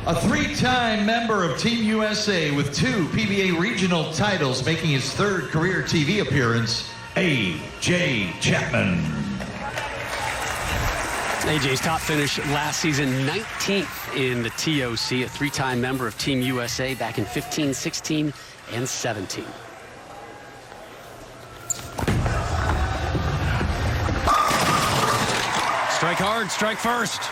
A three-time member of Team USA with 2 PBA regional titles, making his 3rd career TV appearance, A.J. Chapman. AJ's top finish last season, 19th in the TOC, a 3-time member of Team USA back in 15, 16, and 17. Strike hard, strike first.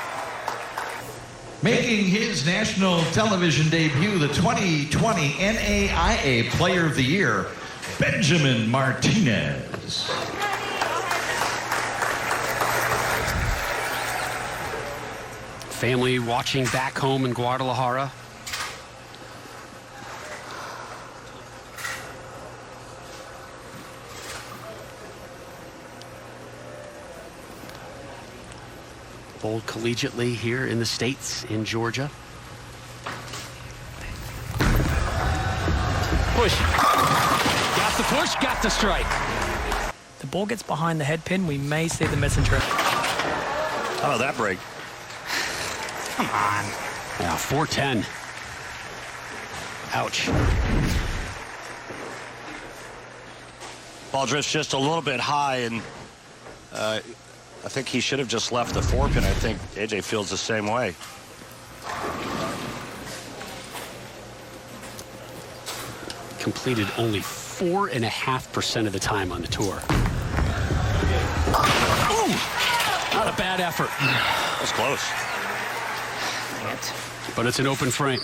Making his national television debut, the 2020 NAIA Player of the Year, Benjamin Martinez. Family watching back home in Guadalajara. Bowled collegiately here in the States, in Georgia. Push. Got the push, got the strike. The ball gets behind the head pin, we may see the messenger. Oh, that break. Come on. Yeah, 410. Ouch. Ball drifts just a little bit high, and I think he should have just left the 4-pin. I think AJ feels the same way. Completed only 4.5% of the time on the tour. Ooh, not a bad effort. That's close. But it's an open frame.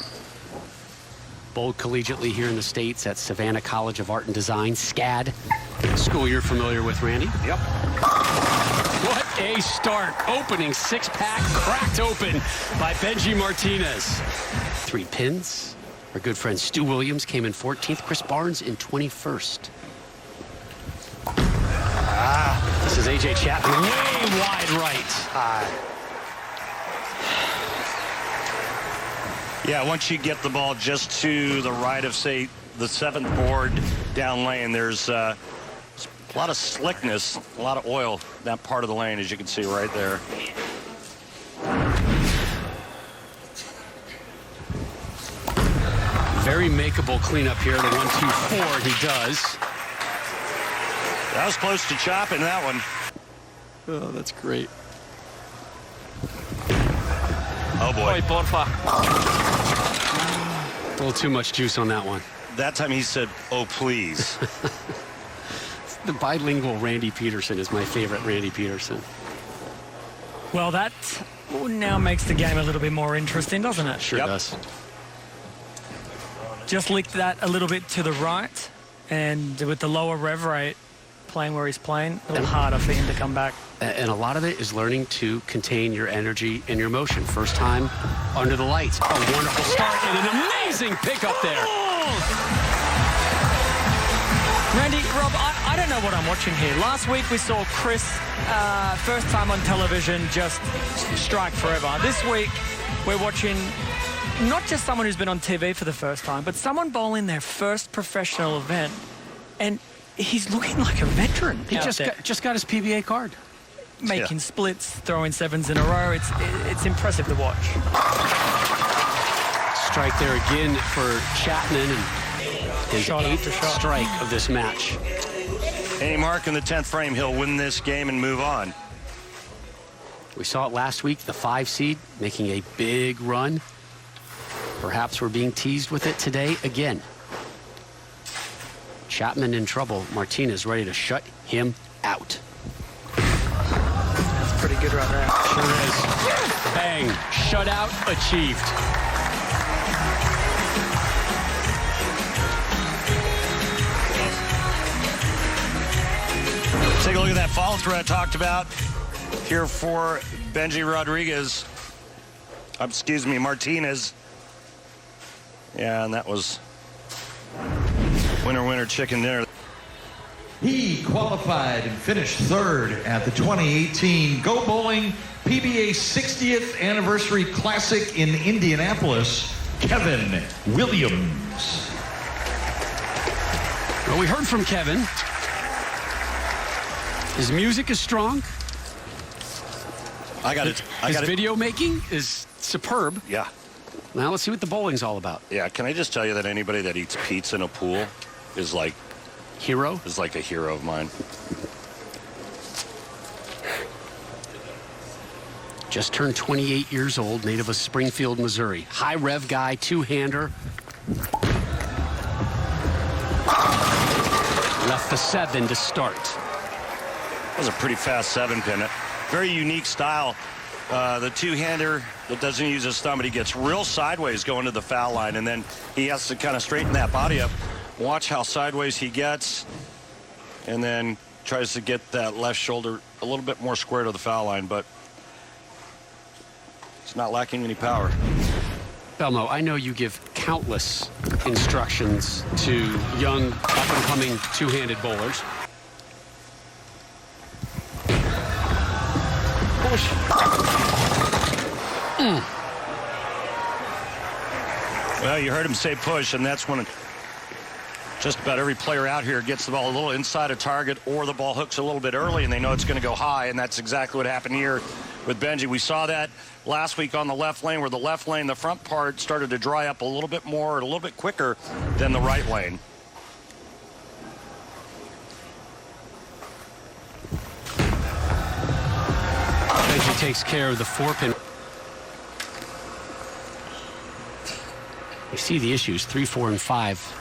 Bowled collegiately here in the States at Savannah College of Art and Design, SCAD. School you're familiar with, Randy? Yep. What a start. Opening 6-pack cracked open by Benji Martinez. 3 pins. Our good friend Stu Williams came in 14th. Chris Barnes in 21st. This is A.J. Chapman. Way wide right. Yeah, once you get the ball just to the right of, say, the 7th board down lane, there's a lot of slickness, a lot of oil in that part of the lane, as you can see right there. Very makeable cleanup here. The 1-2-4 he does. That was close to chopping that one. Oh, that's great. Oh, boy. Oy, porfa. A little too much juice on that one. That time he said, oh, please. The bilingual Randy Peterson is my favorite Randy Peterson. Well, that now makes the game a little bit more interesting, doesn't it? Sure does. Just licked that a little bit to the right, and with the lower rev rate, playing where he's playing, a little harder for him to come back. And a lot of it is learning to contain your energy and your motion. First time under the lights. A wonderful start and an amazing pickup there. Randy, Rob, I don't know what I'm watching here. Last week we saw Chris, first time on television, just strike forever. This week we're watching not just someone who's been on TV for the first time, but someone bowling their first professional event, and he's looking like a veteran. He just got his PBA card. Making splits, throwing 7s in a row. It's impressive to watch. Strike there again for Chapman, and his 8th strike of this match. Any mark in the 10th frame, he'll win this game and move on. We saw it last week, the 5 seed making a big run. Perhaps we're being teased with it today again. Chapman in trouble. Martinez ready to shut him out. That's pretty good right there. Sure is. Bang. Shutout achieved. Take a look at that follow through I talked about here for Benji Martinez. Yeah, and that was winner, chicken dinner. He qualified and finished 3rd at the 2018 Go Bowling PBA 60th Anniversary Classic in Indianapolis, Keven Williams. Well, we heard from Keven. His music is strong. I got it. His video making is superb. Yeah. Now let's see what the bowling's all about. Yeah, can I just tell you that anybody that eats pizza in a pool is like a hero of mine. Just turned 28 years old, native of Springfield, Missouri. High rev guy, two-hander. Left the 7 to start. That was a pretty fast 7-pin. Very unique style. The two-hander that doesn't use his thumb, but he gets real sideways going to the foul line, and then he has to kind of straighten that body up. Watch how sideways he gets, and then tries to get that left shoulder a little bit more square to the foul line, but it's not lacking any power. Belmo, I know you give countless instructions to young, up-and-coming two-handed bowlers. Push. Well, you heard him say push, and that's when just about every player out here gets the ball a little inside a target, or the ball hooks a little bit early and they know it's going to go high, and that's exactly what happened here with Benji. We saw that last week on the left lane, where the left lane, the front part started to dry up a little bit more, a little bit quicker than the right lane. Benji takes care of the 4-pin. You see the issues, 3, 4, and 5.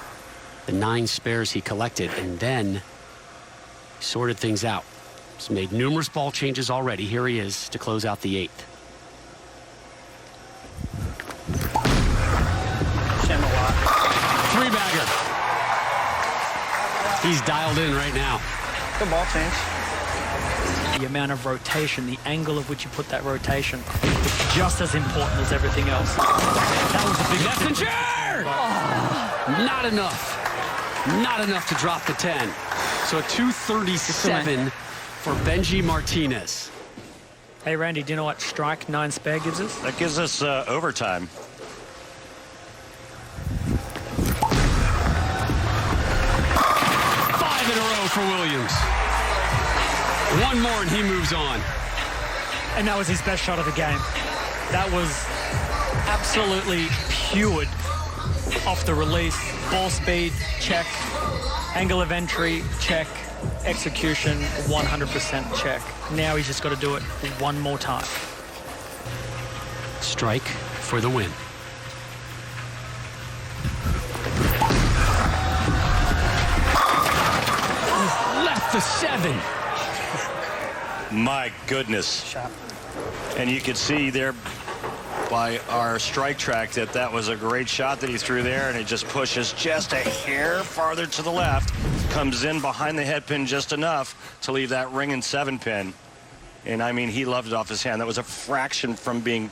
The 9 spares he collected, and then sorted things out. He's made numerous ball changes already. Here he is to close out the 8th. Three-bagger. He's dialed in right now. Good ball change. The amount of rotation, the angle of which you put that rotation, is just as important as everything else. That was a big messenger! Oh, not enough. Not enough to drop the 10. So a 237 for Benji Martinez. Hey, Randy, do you know what strike 9 spare gives us? That gives us overtime. 5 in a row for Williams. 1 more and he moves on. And that was his best shot of the game. That was absolutely pure off the release. Ball speed, check. Angle of entry, check. Execution, 100% check. Now he's just got to do it 1 more time. Strike for the win. Left the 7. My goodness. Shot. And you could see there by our strike track that was a great shot that he threw there, and it just pushes just a hair farther to the left, comes in behind the head pin just enough to leave that ringing 7-pin. And I mean, he loved it off his hand. That was a fraction from being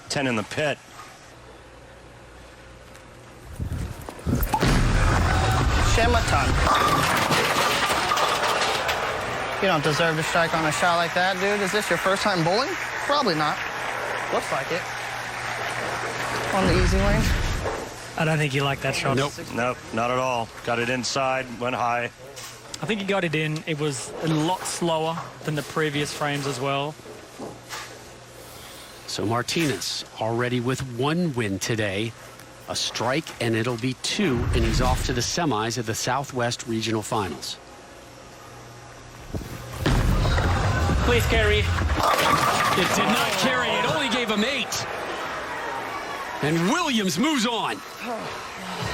10 in the pit. Shematan. You don't deserve to strike on a shot like that, dude. Is this your first time bowling? Probably not. Looks like it. On the easy lane. I don't think he liked that shot. Nope, not at all. Got it inside, went high. I think he got it in. It was a lot slower than the previous frames as well. So Martinez already with 1 win today. A strike, and it'll be 2, and he's off to the semis of the Southwest Regional Finals. Please carry. It did not carry. It only gave him 8. And Williams moves on.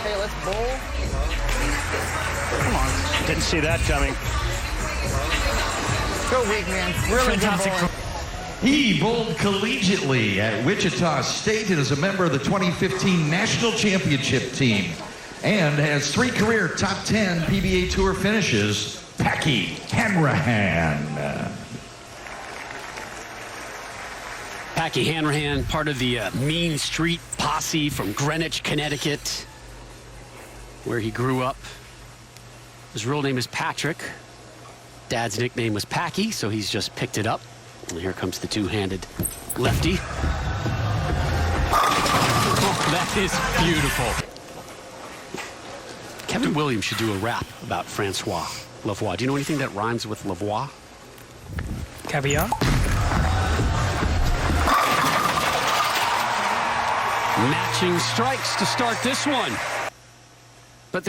Hey, let's bowl. Come on. Didn't see that coming. Go weak, man. Really Fantastic. good bowling. He bowled collegiately at Wichita State and is a member of the 2015 National Championship team and has 3 career top 10 PBA Tour finishes. Packy Hanrahan. Packy Hanrahan, part of the Mean Street Posse from Greenwich, Connecticut, where he grew up. His real name is Patrick. Dad's nickname was Packy, so he's just picked it up. And here comes the two-handed lefty. Oh, that is beautiful. Keven Williams should do a rap about Francois Lavoie. Do you know anything that rhymes with Lavoie? Caviar. Matching strikes to start this one. But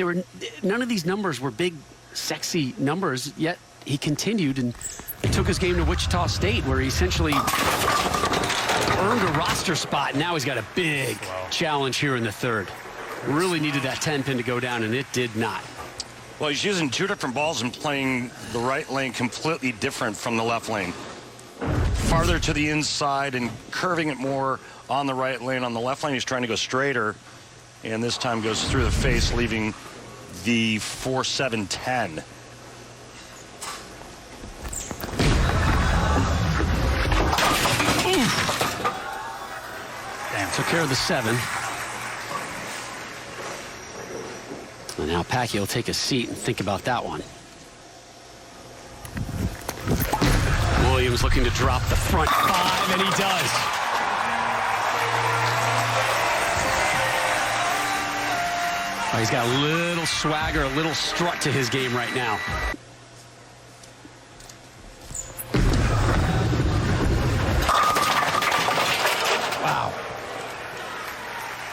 none of these numbers were big, sexy numbers, yet he continued and took his game to Wichita State, where he essentially earned a roster spot. Now he's got a big challenge here in the third. Really needed that 10-pin to go down, and it did not. Well, he's using two different balls and playing the right lane completely different from the left lane. Farther to the inside and curving it more on the right lane. On the left lane, he's trying to go straighter, and this time goes through the face, leaving the 4-7-10. Damn, took care of the 7. And now Packy will take a seat and think about that one. Williams looking to drop the front 5, and he does. Oh, he's got a little swagger, a little strut to his game right now. Wow.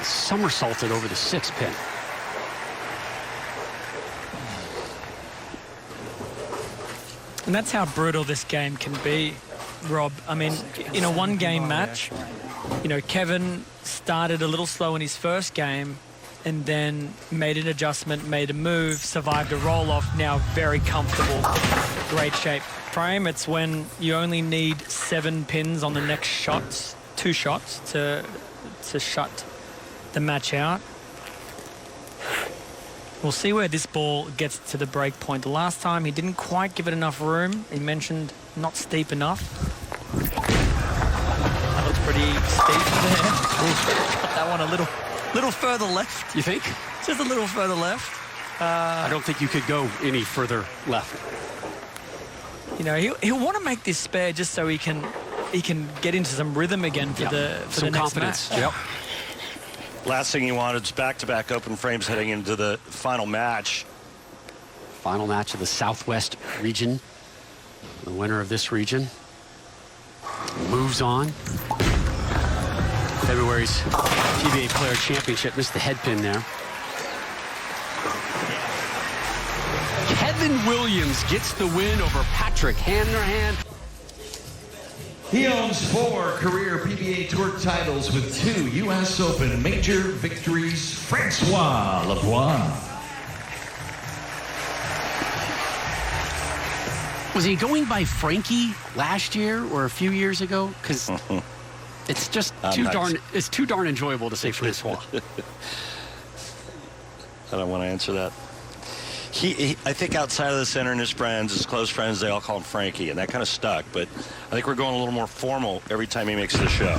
Somersaulted over the 6-pin. And that's how brutal this game can be, Rob. I mean, in a one-game match, you know, Keven started a little slow in his first game and then made an adjustment, made a move, survived a roll-off, now very comfortable, great shape frame. It's when you only need 7 pins on the next shots, 2 shots to shut the match out. We'll see where this ball gets to the break point. The last time he didn't quite give it enough room. He mentioned not steep enough. That looks pretty steep there. Got that one a little further left. You think? Just a little further left. I don't think you could go any further left. You know, he'll want to make this spare just so he can get into some rhythm again for the next confidence. match. Yep. Last thing he wanted is back-to-back open frames heading into the final match. Final match of the Southwest region. The winner of this region moves on. February's PBA Player Championship. Missed the head pin there. Keven Williams gets the win over Packy Hanrahan. He owns 4 career PBA Tour titles with 2 U.S. Open major victories. Francois Lavoie. Was he going by Frankie last year or a few years ago? Because it's just too darn enjoyable to say Francois. I don't want to answer that. I think outside of the center and his friends, his close friends, they all call him Frankie, and that kind of stuck. But I think we're going a little more formal every time he makes the show.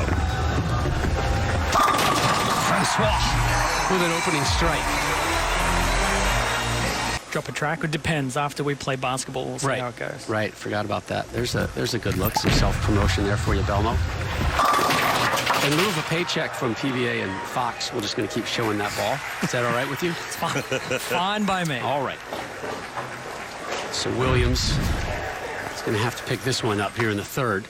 Francois with an opening strike. Drop a track. It depends. After we play basketball, we'll see how it goes. Right. Forgot about that. There's a good look. Some self-promotion there for you, Belmo. In lieu of a paycheck from PBA and Fox, we're just going to keep showing that ball. Is that all right with you? It's fine. Fine by me. All right. So Williams is going to have to pick this one up here in the third.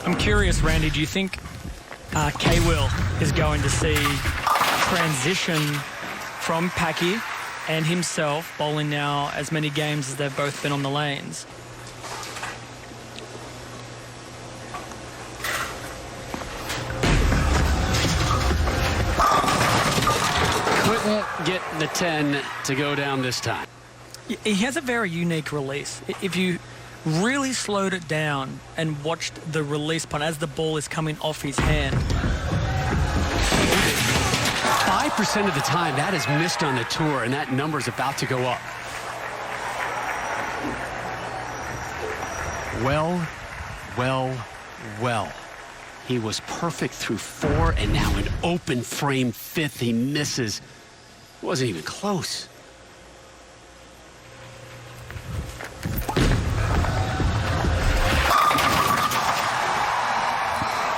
I'm curious, Randy, do you think K-Will is going to see transition from Packy and himself bowling now as many games as they've both been on the lanes? Couldn't get the 10 to go down this time. He has a very unique release. If you really slowed it down and watched the release point as the ball is coming off his hand. 5% of the time that is missed on the tour, and that number is about to go up. Well. He was perfect through 4, and now an open frame 5th. He misses. Wasn't even close.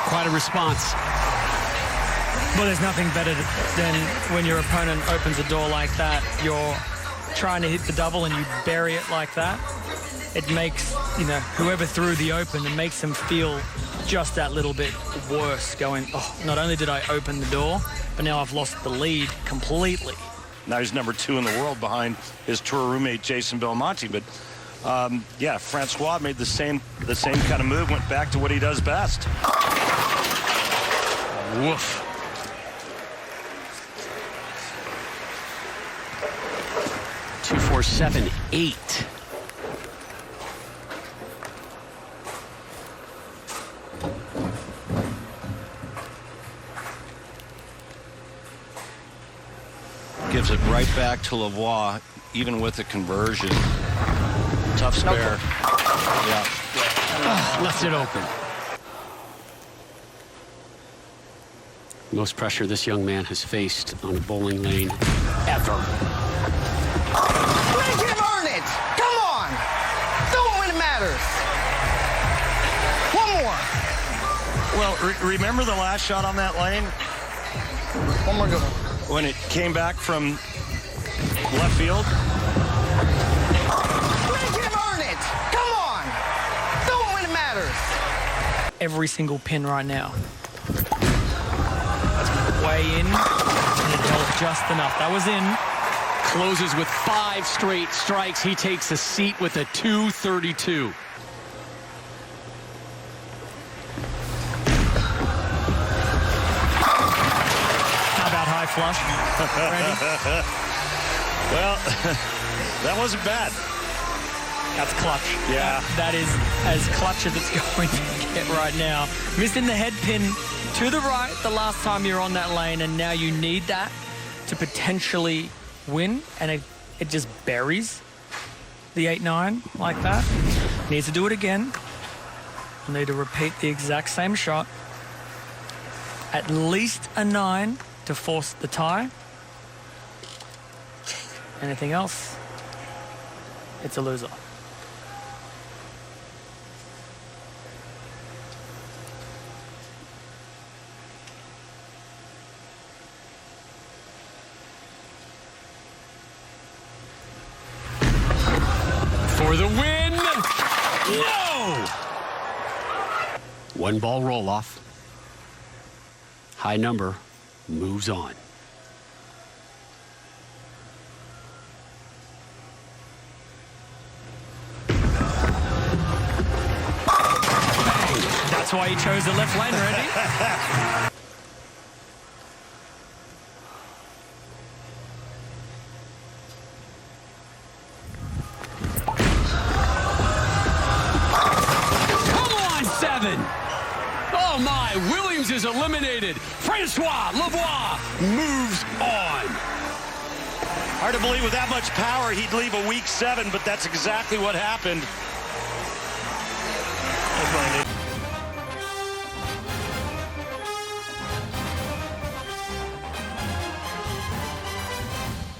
Quite a response. Well, there's nothing better than when your opponent opens a door like that. You're trying to hit the double and you bury it like that. it makes, you know, whoever threw the open, it makes them feel just that little bit worse, going, oh, not only did I open the door, but now I've lost the lead completely. Now he's number 2 in the world behind his tour roommate Jason Belmonte. But yeah, Francois made the same kind of move, went back to what he does best. Woof. Two, 4, 7, 8. Gives it right back to Lavoie, even with the conversion. Tough spare. Yeah. Left it open. Most pressure this young man has faced on a bowling lane ever. Make him earn it! Come on! Do it when it matters! One more! Well, remember the last shot on that lane? One more good one. When it came back from left field? Make him earn it! Come on! Do it when it matters! Every single pin right now. That's way in, and it held just enough. That was in. Closes with 5 straight strikes. He takes a seat with a 232. Flush. Well, that wasn't bad. That's clutch. Yeah. That is as clutch as it's going to get right now. Missing the head pin to the right the last time you're on that lane, and now you need that to potentially win, and it just buries the 8-9 like that. Needs to do it again. Need to repeat the exact same shot. At least a 9 to force the tie. Anything else, it's a loser. For the win! No! One ball roll off. High number moves on. That's why he chose the left lane, Randy. Come on, 7! Oh my, Williams is eliminated. Francois Lavoie moves on. Hard to believe with that much power he'd leave a weak 7, but that's exactly what happened. That's